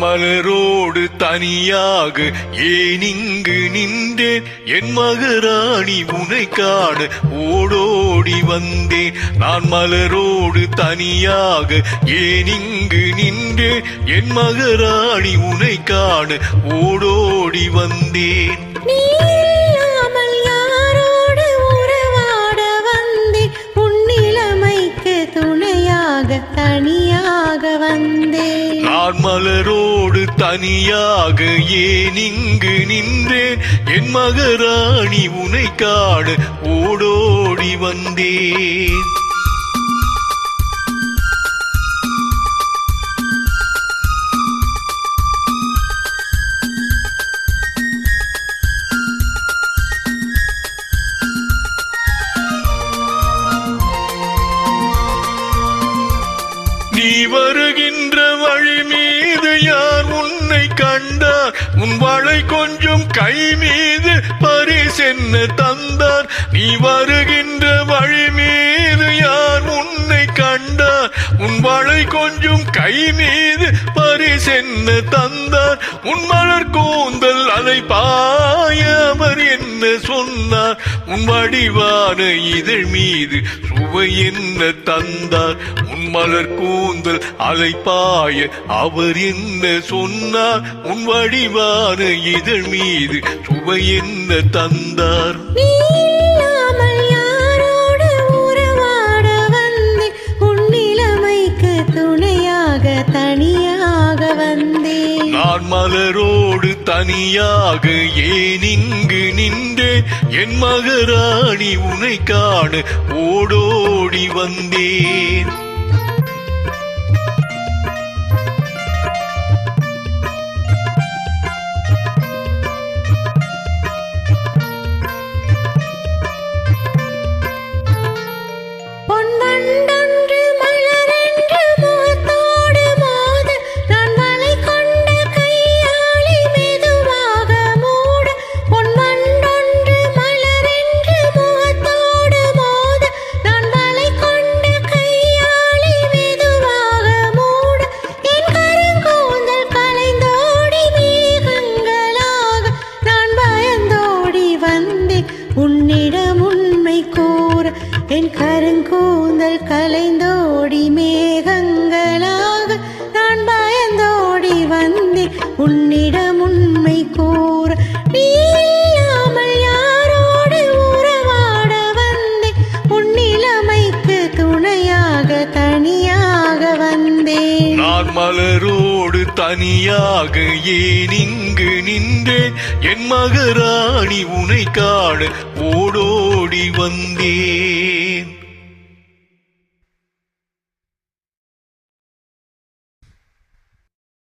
மலரோடு தனியாக ஏன் இங்கு நின்றேன் என் மகராணி உனை காண ஓடோடி வந்தேன். நான் மலரோடு தனியாக ஏன் இங்கு நின்றேன் என் மகராணி உனை காண ஓடோடி வந்தேன். தனியாக வந்தேன். நான் மலரோடு தனியாக ஏன் இங்கு நின்றேன் என் மகராணி உனை காண ஓடோடி வந்தேன். நீ வருகின்ற வழி மீது யார் உன்னை கண்டார் உன் வளை கொஞ்சம் கை மீது பரிசென்ன தந்தார். நீ வருகின்ற வழி மீது யார் உன்னை கண்டார் உன் வளை கொஞ்சம் கை மீது பரிசென்ன தந்தார். உன் மலர் கூந்தல் அலை பாய அவர் என்ன சொன்னார் உன் வடிவான இதழ் மீது சுவை என்ன தந்தார். உன் மலர் கூந்தல் அலை பாய அவர் என்ன சொன்னார் உன் வடிவான இதழ் மீது சுவை என்ன தந்தார். தனியாக வந்தேன். நான் மலரோடு தனியாக ஏன் இங்கு நின்றேன் என் மகராணி உனை காண ஓடோடி வந்தேன். உன்னிடம் உண்மை கூற என் கருங்கூந்தல் கலைந்தோடி மேகங்களாக நான் பயந்தோடி வந்தேன். உன்னிடம் உண்மை கூற நீ இல்லாமல் யாரோடு உறவாட வந்தேன். உன்னிலைமைக்கு துணையாக தனியாக வந்தேன். நான் மலரோடு தனியாக ஏன் இங்கு நின்றேன் என் மகராணி உனை காண ஓடோடி வந்தேன்.